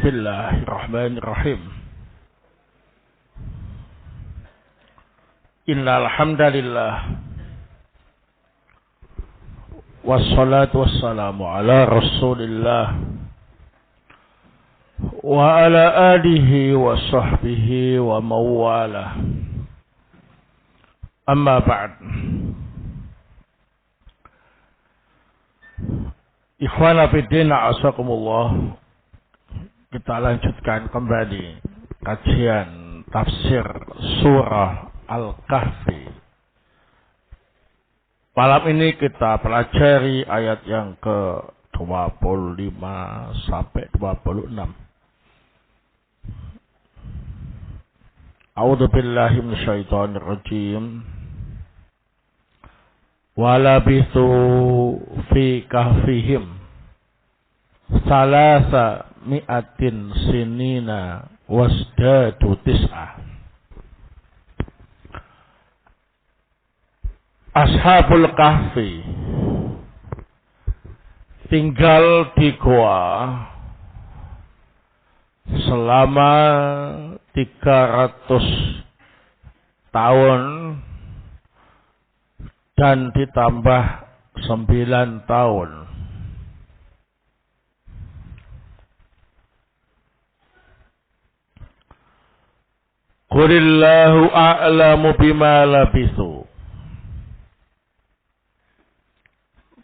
Bismillahirrahmanirrahim. Innal hamdalillah wassalatu wassalamu ala Rasulillah wa ala alihi wa sahbihi wa mawalah. Amma ba'd. Ikhwana fiddin, a'azakumullah. Kita lanjutkan kembali kajian tafsir surah Al-Kahfi. Malam ini kita pelajari ayat yang ke-25 sampai 26. A'udzu billahi minasyaitonir rajim. Walabithu fi kahfihim salasa mi'atin sinina wasdadu tis'ah. Ashabul Kahfi tinggal di goa selama 300 tahun dan ditambah 9 tahun. Qulillahu a'lamu bima labithu.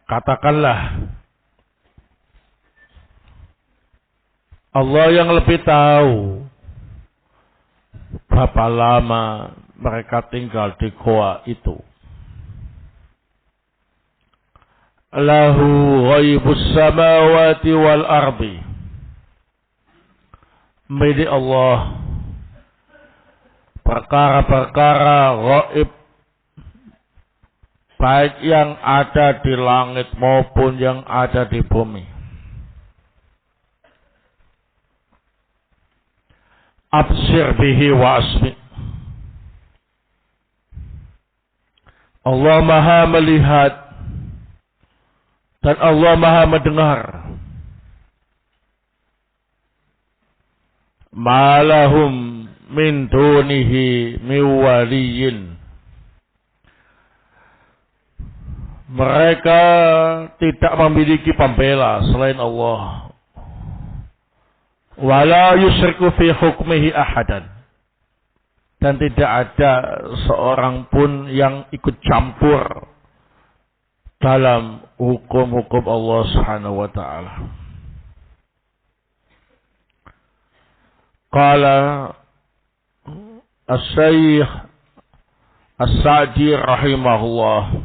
Katakanlah, Allah yang lebih tahu berapa lama mereka tinggal di goa itu. Lahu ghaibus samawati wal ardi. Milik Allah perkara-perkara ghaib, baik yang ada di langit maupun yang ada di bumi. Absir bihi wa asmi. Allah Maha melihat dan Allah Maha mendengar. Ma lahum min dunihi miwaliyin. Mereka tidak memiliki pembela selain Allah. Wala yusyriku fi hukmihi ahadan. Dan tidak ada seorang pun yang ikut campur dalam hukum-hukum Allah Subhanahu wa ta'ala. Qala As-Syaikh As-Sa'di rahimahullah,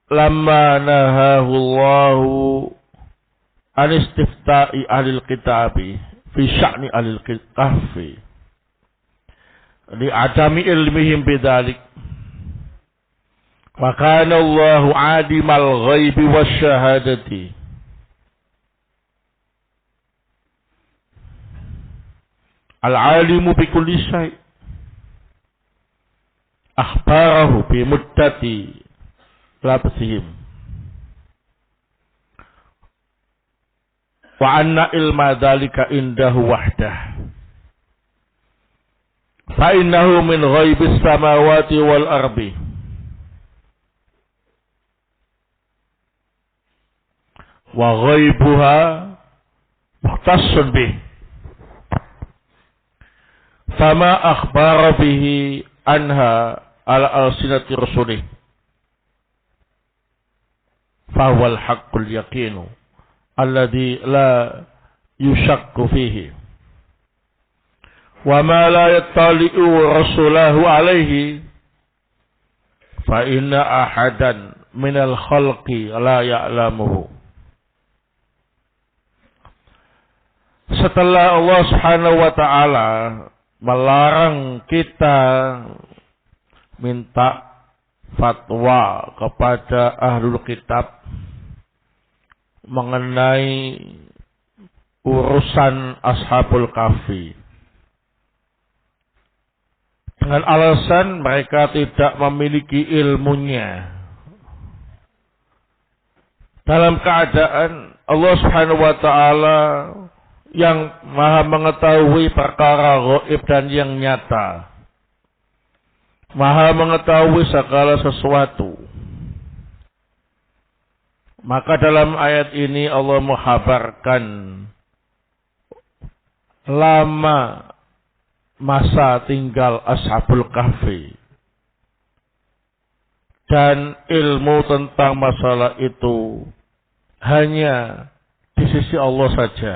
lamma nahahu Allahu an istifta'i alil kitabi fi sya'ni alil kahfi li adami ilmihim bidzalik wa kana Allahu alimal ghaibi wasyahadati. Al-alimu bi kulli syai'. Akhbarahu bi muddati labsihim. Wa anna ilma dzalika indahu wahdah. Fa innahu min ghaibis samawati wal ardi. Wa ghaibuha muhtassun bih. Fama akhbara bihi anha ala alsinati rasulih fahuwal haqqul yaqinu alladhi la yushakku fihi wa ma la yattali'u rasulahu alaihi fa inna ahadan minal khalqi la ya'lamuhu. Setelah Allah Subhanahu wa ta'ala melarang kita minta fatwa kepada ahlul kitab mengenai urusan Ashabul Kahfi dengan alasan mereka tidak memiliki ilmunya, dalam keadaan Allah Subhanahu wa taala yang Maha mengetahui perkara gaib dan yang nyata. Maha mengetahui segala sesuatu. Maka dalam ayat ini Allah menghabarkan lama masa tinggal Ashabul Kahfi. Dan ilmu tentang masalah itu hanya di sisi Allah saja.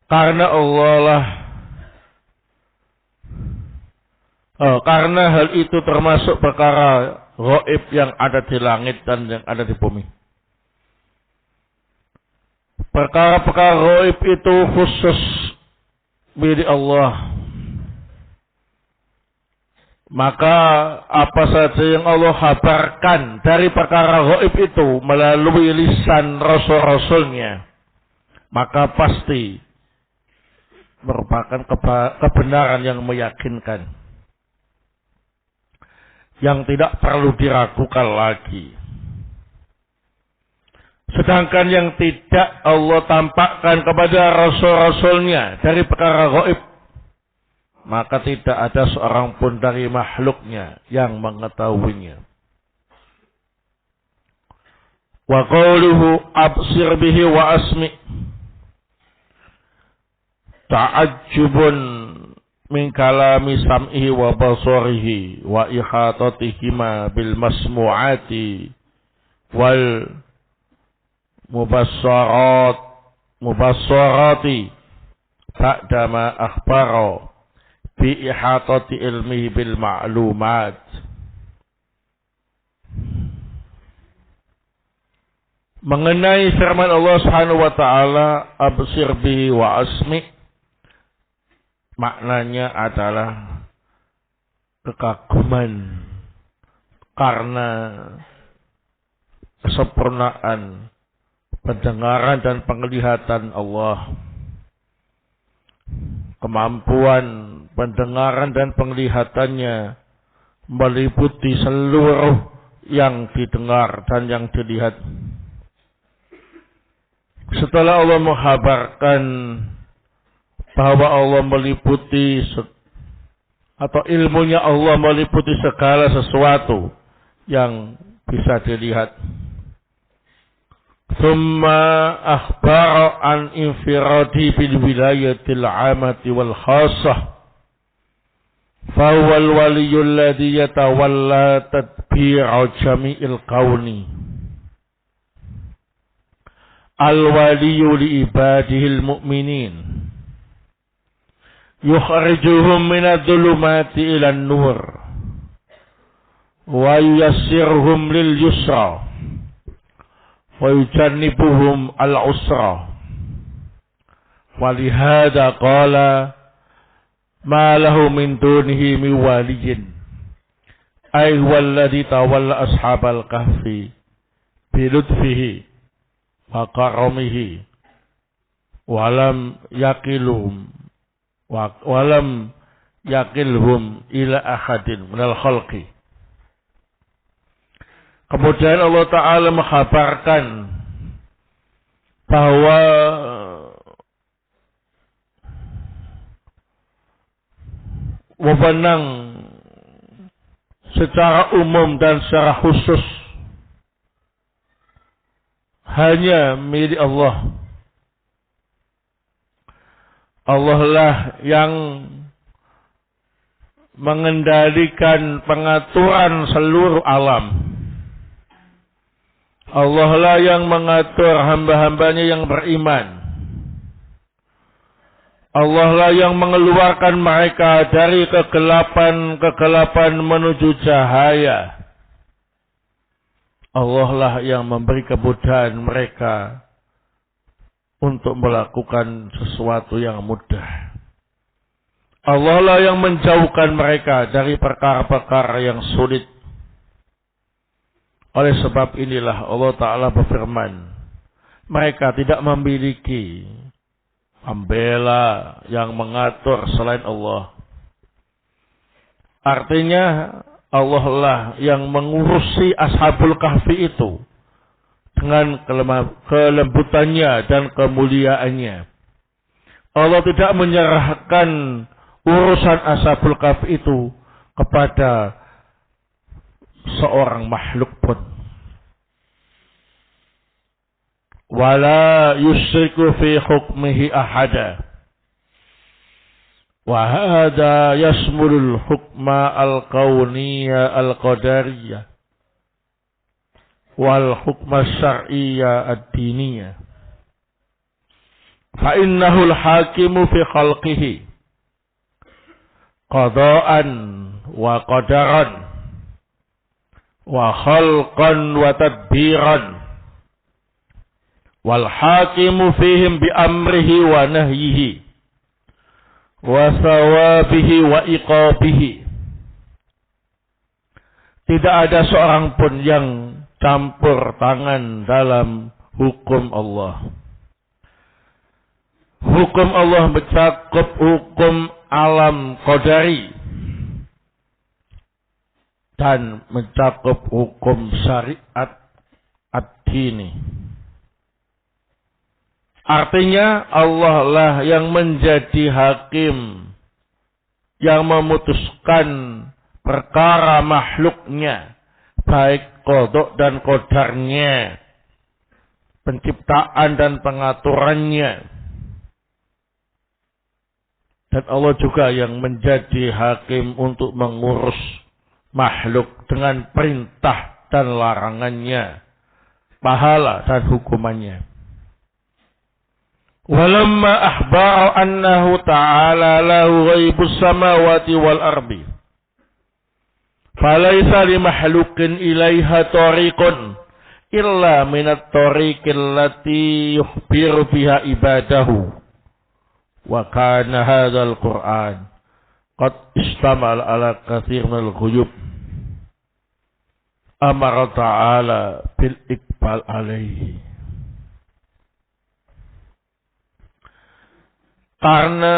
Karena karena hal itu termasuk perkara gaib yang ada di langit dan yang ada di bumi. Perkara-perkara gaib itu khusus milik Allah. Maka apa saja yang Allah kabarkan dari perkara gaib itu melalui lisan rasul-rasulnya, maka pasti merupakan kebenaran yang meyakinkan, yang tidak perlu diragukan lagi. Sedangkan yang tidak Allah tampakkan kepada rasul-rasulnya dari perkara gaib, maka tidak ada seorang pun dari makhluknya yang mengetahuinya. Wa qawluhu absir bihi wa asmi ta'ajjubun min kalami sam'ihi wa basarihi wa ihatatihima bil masmu'ati wal mubassarati ba'dama akhbara bi ihatati ilmihi bil ma'lumat. Mengenai firman Allah Subhanahu wa taala absir bihi wa asmi, maknanya adalah kekaguman karena kesempurnaan pendengaran dan penglihatan Allah. Kemampuan pendengaran dan penglihatannya meliputi seluruh yang didengar dan yang dilihat. Setelah Allah menghabarkan bahwa Allah meliputi atau ilmunya Allah meliputi segala sesuatu yang bisa dilihat. Thumma akhbara an infiradi bil wilayatil amati wal khassah. Fahuwal waliyul ladhi yatawalla tadbira jami'il qawni. Al-waliyu li ibadihil mu'minin. Yukhrijuhum minadh-dhulumati ilan nur. Wa yuyassirhum lil yusra. Wa yujannibuhum al-usra. Walihada qala ma lahu min dunihi min waliyin ay walladhi tawalla ashabal kahfi bi lutfihi wa karamihi walam yakilhum ila ahadin minal khalqi. Kemudian Allah Ta'ala menghabarkan bahwa wewenang secara umum dan secara khusus hanya milik Allah. Allah lah yang mengendalikan pengaturan seluruh alam. Allah lah yang mengatur hamba-hambanya yang beriman. Allah lah yang mengeluarkan mereka dari kegelapan menuju cahaya. Allah lah yang memberi kemudahan mereka untuk melakukan sesuatu yang mudah. Allah lah yang menjauhkan mereka dari perkara-perkara yang sulit. Oleh sebab inilah Allah Ta'ala berfirman, mereka tidak memiliki pembela yang mengatur selain Allah. Artinya Allah lah yang mengurusi Ashabul Kahfi itu dengan kelembutannya dan kemuliaannya. Allah tidak menyerahkan urusan Ashabul Kahfi itu kepada seorang makhluk pun. Wala yusyriku fi hukmihi ahada. Wa hadha yashmulul hukma al-kauniyya al-qadariyya wal hukma syar'iyya ad-diniyya. Fa innahu al-hakimu fi khalqihi qada'an wa qadaran wa khalqan wa tadbiran wal hakimu fihim bi amrihi wa nahyihi wa sawabihi wa iqabihi. Tidak ada seorang pun yang campur tangan dalam hukum Allah. Hukum Allah mencakup hukum alam qadari dan mencakup hukum syariat ad-dini. Artinya Allah lah yang menjadi hakim, yang memutuskan perkara makhluknya, baik qada dan qadarnya, penciptaan dan pengaturannya. Dan Allah juga yang menjadi hakim untuk mengurus makhluk dengan perintah dan larangannya, pahala dan hukumannya. Walamma akhbara annahu ta'ala lahu ghaibus samawati wal ardi. Falaysa li makhluqin ilaiha tariqun illa minat tariqil lati yukhbiru biha ibadahu. Wa kana hadzal Qur'an qad istamal ala katsir minal ghuyub. Amara ta'ala bil iqbal alaihi. Karena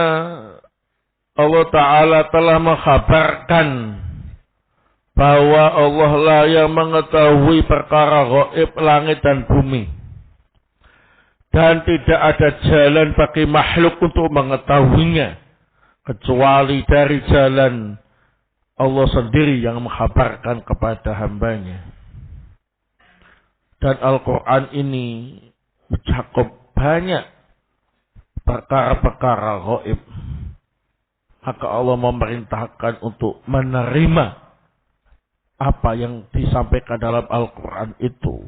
Allah Ta'ala telah mengkhabarkan bahwa Allah lah yang mengetahui perkara gaib langit dan bumi. Dan tidak ada jalan bagi makhluk untuk mengetahuinya kecuali dari jalan Allah sendiri yang mengkhabarkan kepada hambanya. Dan Al-Quran ini mencakup banyak perkara-perkara gaib. Maka Allah memerintahkan untuk menerima apa yang disampaikan dalam Al-Quran itu.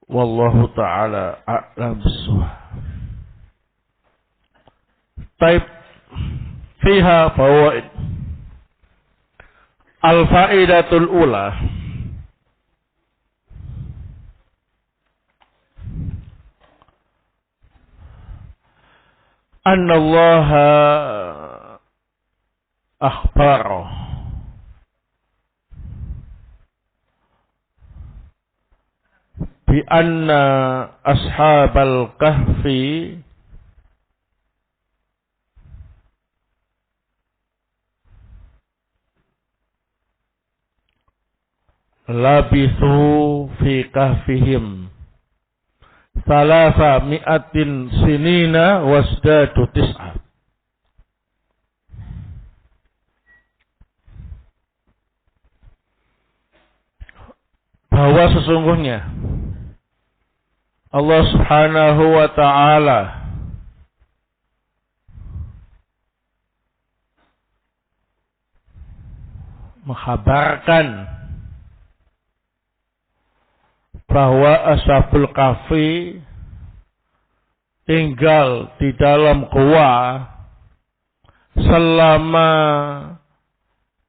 Wallahu ta'ala a'lam bishawab. Taib fiha fawaid. Al-faidatul ula. Anna Allah akhbara bi anna ashabal kahfi labithu fi kahfihim salasa mi'atin sinina wasdadu tis'ah. Bahwa sesungguhnya Allah Subhanahu wa ta'ala mengkhabarkan bahwa Ashabul Kahfi tinggal di dalam gua selama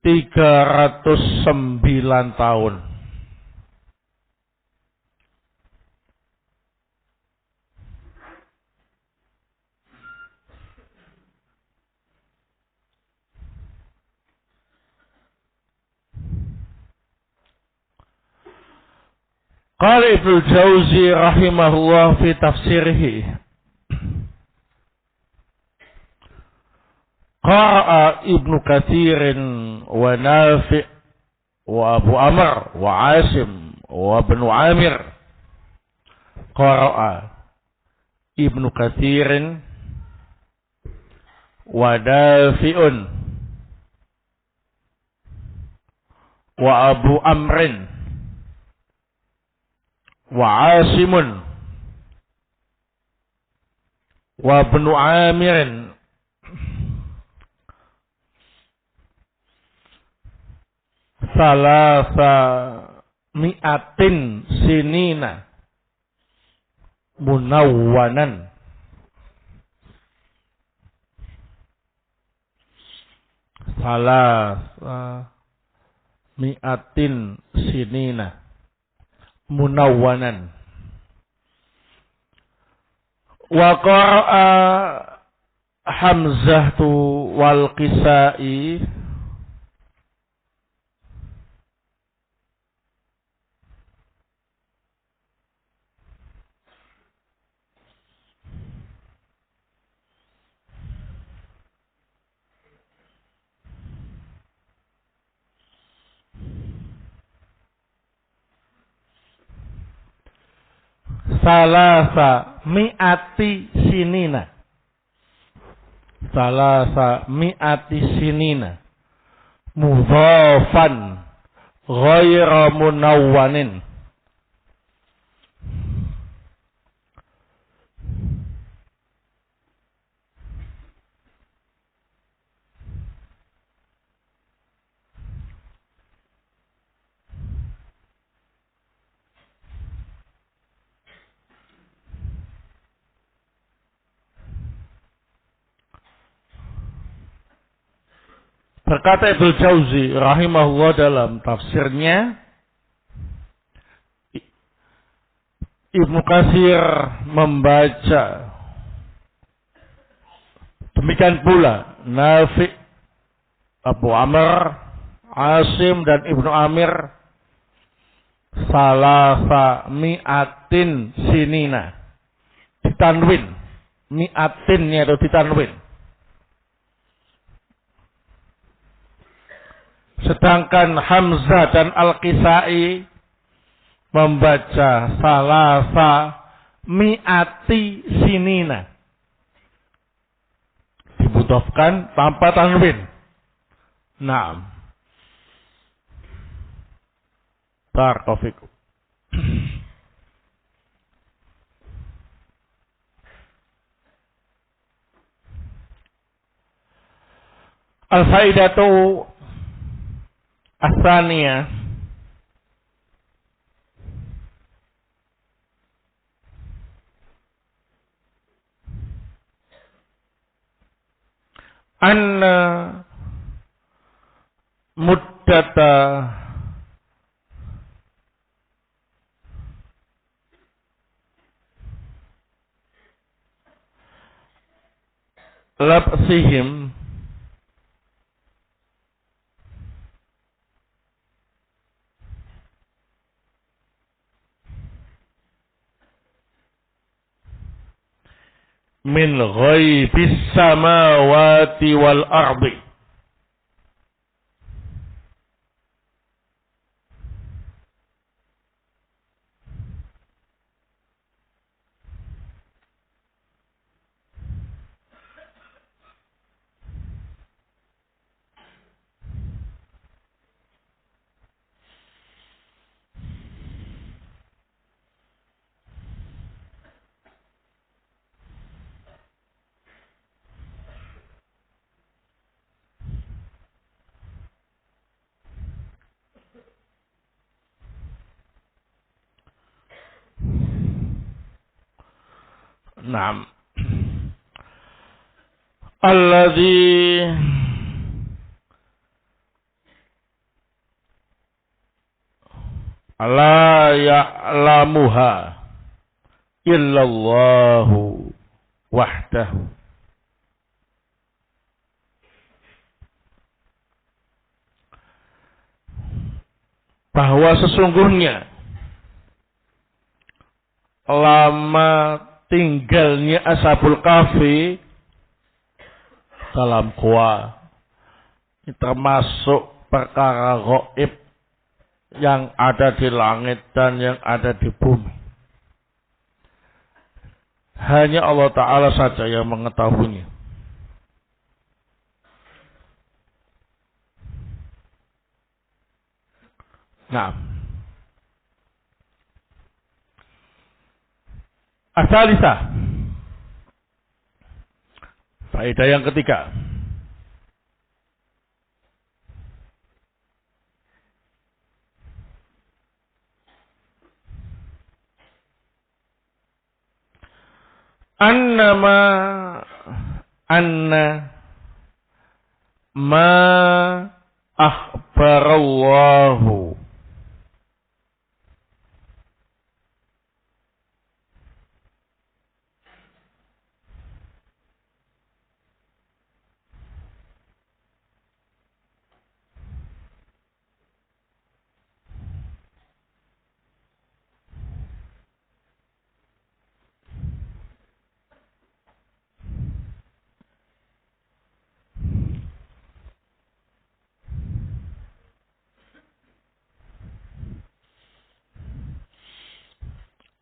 309 tahun. Qala Ibnu Jauzi rahimahullah fi tafsirihi. Qara'a Ibnu Katsirin wa Nafi' wa Abu Amr wa Asim wa Ibnu Amir qara'a Ibnu Katsirin wa Dafi'un wa Abu Amrin wa Asimun wa Ibnu Amirin salasa mi'atin sinina munawwanan. Salasa mi'atin sinina munawwanan. Wa qara'a Hamzatu wal Qisai salasa mi'ati sinina. Salasa mi'ati sinina mudhafan ghaira munawwanin. Berkata Ibnu Jauzi rahimahullah dalam tafsirnya, Ibnu Katsir membaca demikian pula Nafi', Abu Amr, Asim dan Ibnu Amir salasa mi'atin sinina. Ditanwin. Mi'atinnya itu ditanwin. Sedangkan Hamzah dan Al-Qisai membaca salasa mi'ati sinina. Dibudofkan tanpa tanwin. Naam. Barakallahu. Al-faidatu as-saniyah anna muddata labsihim min ghaibis samawati wal ardi Naam. Alladzi la ya'lamuha illallahu wahdahu. Bahwa sesungguhnya lama tinggalnya Ashabul Kahfi dalam gua termasuk perkara gaib yang ada di langit dan yang ada di bumi. hanya Allah Ta'ala saja yang mengetahuinya. Nah, asalisa, faedah yang ketiga. Anna ma akhbarallahu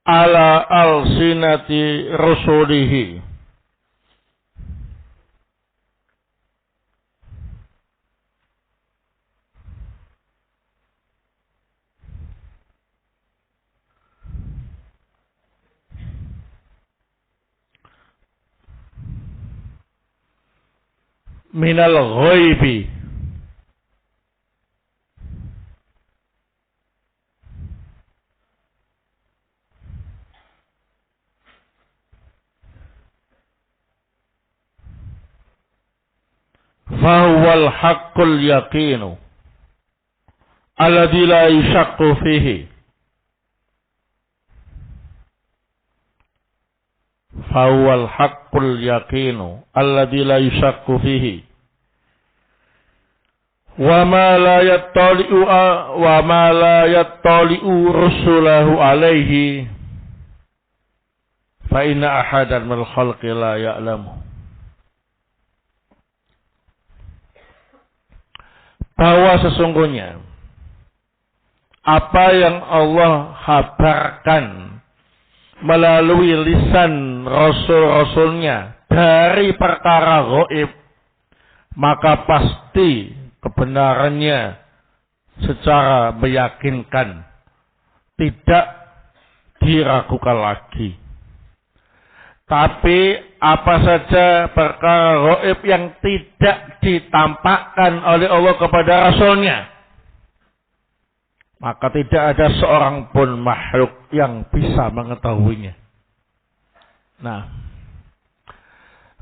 ala alsinati rasulihi minal ghaibi fahuwal haqqul yaqinu alladzi la yashaqqu fihi. Fahuwal haqqul yaqinu alladzi la yashaqqu fihi. Wa ma la yattali'u rusulahu alaihi fa inna ahadan minal khalqi la ya'lamu. Bahwa sesungguhnya apa yang Allah kabarkan melalui lisan rasul-rasulnya dari perkara gaib, maka pasti kebenarannya secara meyakinkan, tidak diragukan lagi. Tapi apa saja perkara gaib yang tidak ditampakkan oleh Allah kepada Rasulnya, maka tidak ada seorang pun makhluk yang bisa mengetahuinya. Nah,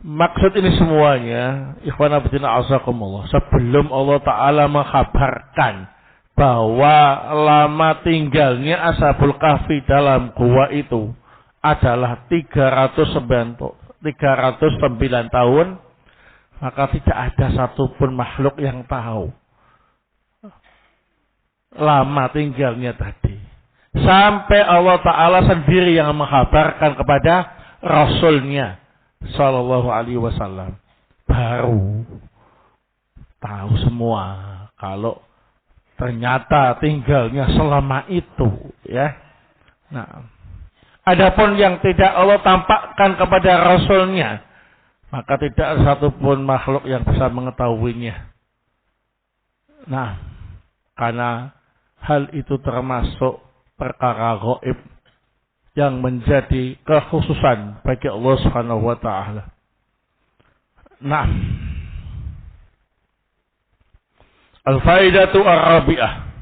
maksud ini semuanya, ikhwan abdina azakumullah, sebelum Allah Ta'ala mengkabarkan bahwa lama tinggalnya Ashabul Kahfi dalam gua itu adalah 309 tahun, maka tidak ada satupun makhluk yang tahu lama tinggalnya tadi. Sampai Allah Ta'ala sendiri yang mengkabarkan kepada Rasulnya Sallallahu Alaihi Wasallam, baru tahu semua kalau ternyata tinggalnya selama itu, ya. Nah, adapun yang tidak Allah tampakkan kepada Rasulnya, maka tidak ada satupun makhluk yang bisa mengetahuinya. Nah, karena hal itu termasuk perkara gaib yang menjadi kekhususan bagi Allah Subhanahu wa taala. Nah, al-faidatu ar-rabi'ah.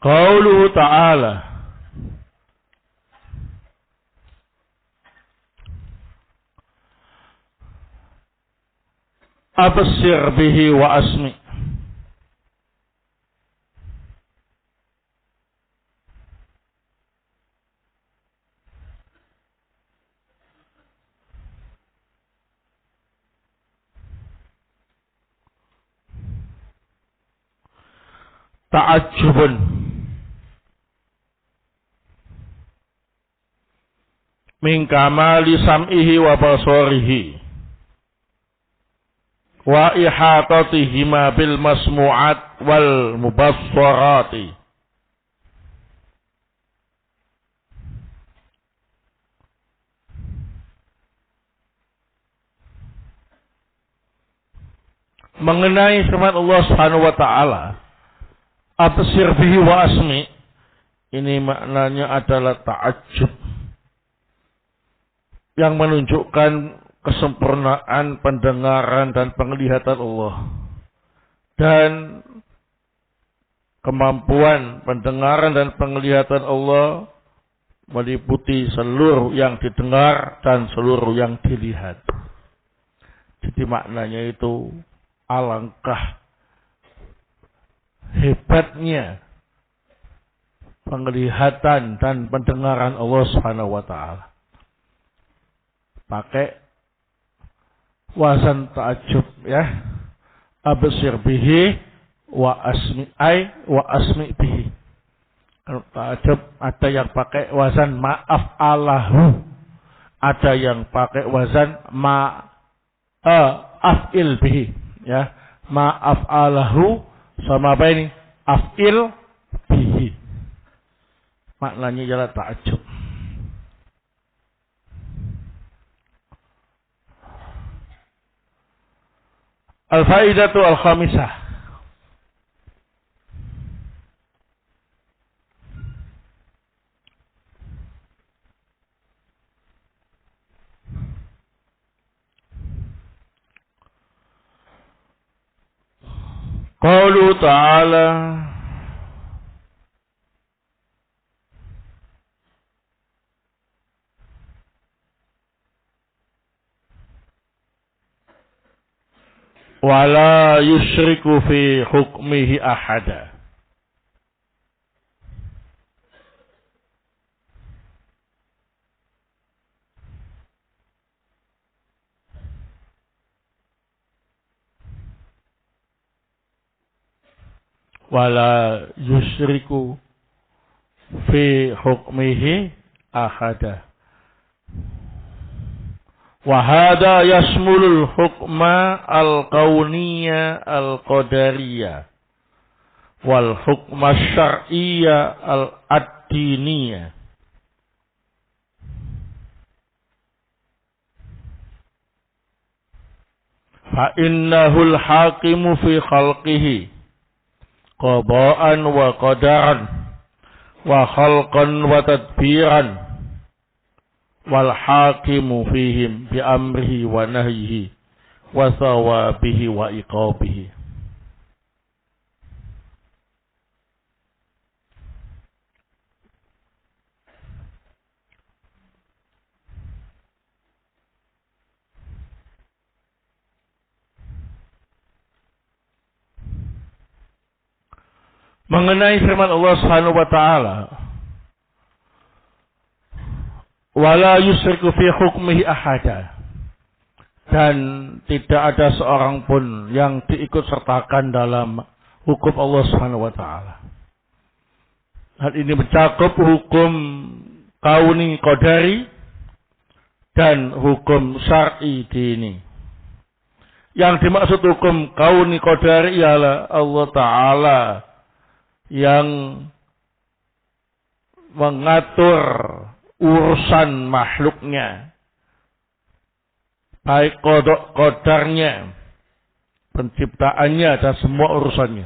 Qauluhu ta'ala, absir bihi wa asmi. Ta'ajjubun min kamali sam'ihi wa basarihi wa ihatatihima bil masmu'at wal mubassarati. Mengenai firman Allah Subhanahu wa taala, absir bihi wa asmi, ini maknanya adalah ta'ajjub yang menunjukkan kesempurnaan pendengaran dan penglihatan Allah, dan kemampuan pendengaran dan penglihatan Allah meliputi seluruh yang didengar dan seluruh yang dilihat. Jadi maknanya itu alangkah hebatnya penglihatan dan pendengaran Allah Subhanahu wa taala. Pakai wazan ta'ajub ya. Absir bihi wa asmi wa asmi bihi. Kalau ta'ajub ada yang pakai wazan ma'af alahu, ada yang pakai wazan af'il bihi ya. Ma'af alahu sama apa ini? Af'il bihi. Maknanya ialah ta'ajub. Al-faidatu al-khamisah. Qaulu ta'ala wala yusyriku fi hukmihi ahada. Wala yusyriku fi hukmihi ahada. Wahada yasmulul hukma al-kauniyya al-qadariyya wal hukma syar'iyya al-ad-diniyya. Fa innahul hakimu fi khalqihi qada'an wa qadaran wa khalqan wa tadbiran wal hakimu fihim bi amrihi wa nahyihi wa thawabihi wa iqabihi. Mengenai firman Allah Subhanahu wa taala, wala yusyriku fi hukmihi ahada, dan tidak ada seorang pun yang diikut sertakan dalam hukum Allah Subhanahu wa taala. Hal ini mencakup hukum kauni qadari dan hukum syar'i dini. Yang dimaksud hukum kauni qadari ialah Allah taala yang mengatur urusan makhluknya, baik kodok kodarnya, penciptaannya dan semua urusannya,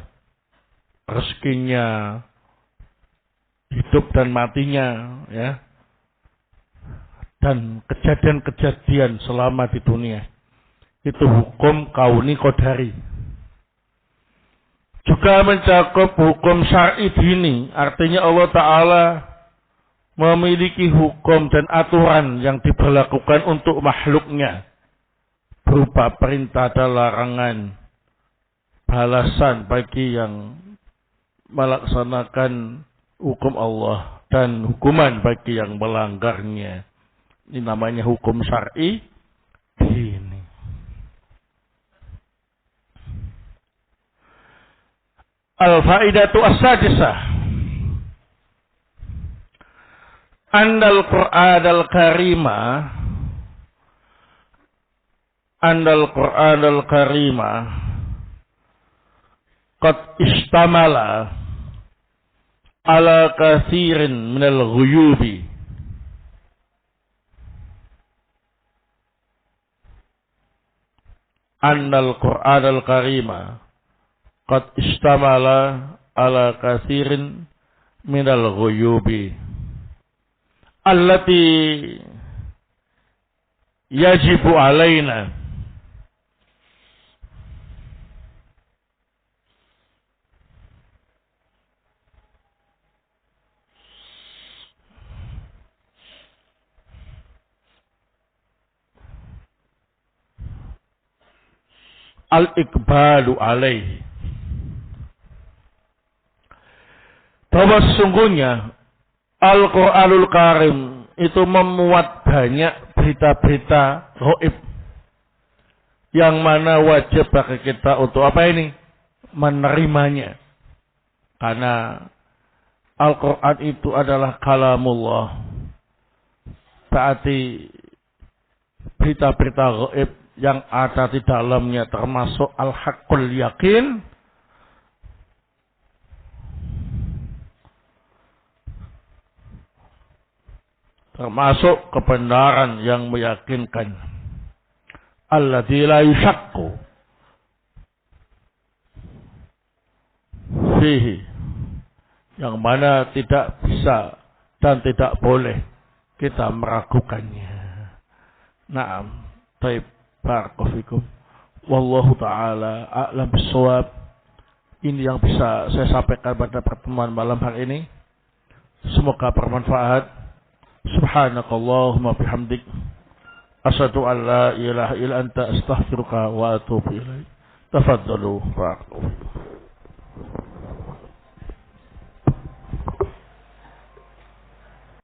rezekinya, hidup dan matinya, ya, dan kejadian-kejadian selama di dunia. Itu hukum kauni qadari. Juga mencakup hukum syar'i dini, artinya Allah Ta'ala memiliki hukum dan aturan yang diberlakukan untuk makhluknya, berupa perintah dan larangan, balasan bagi yang melaksanakan hukum Allah, dan hukuman bagi yang melanggarnya. Ini namanya hukum syar'i dini. Al-faidatu as-sadisah. Andal Qur'an al-Karima qad istamala ala kathirin minal ghuyubi Annal Qur'an al-Karima qad istamala ala kathirin minal ghuyubi allati yajibu alaina al-iqbalu alaihi, bahwa sesungguhnya Al-Qur'anul Karim itu memuat banyak berita-berita gaib yang mana wajib bagi kita untuk apa ini? Menerimanya. Karena Al-Qur'an itu adalah kalamullah. Berarti berita-berita gaib yang ada di dalamnya termasuk al-haqqul yakin, termasuk kebenaran yang meyakinkan, alladzi la yusyakku fihi, yang mana tidak bisa dan tidak boleh kita meragukannya. Naam, taib, barakallahu fikum. Wallahu ta'ala a'lam bissawab. Ini yang bisa saya sampaikan pada pertemuan malam hari ini. Semoga bermanfaat. Subhanakallahumma bihamdik, asyhadu an la ilaha illa anta, astaghfiruka wa atubu ilaik. Tafaddalu. Barakallahu.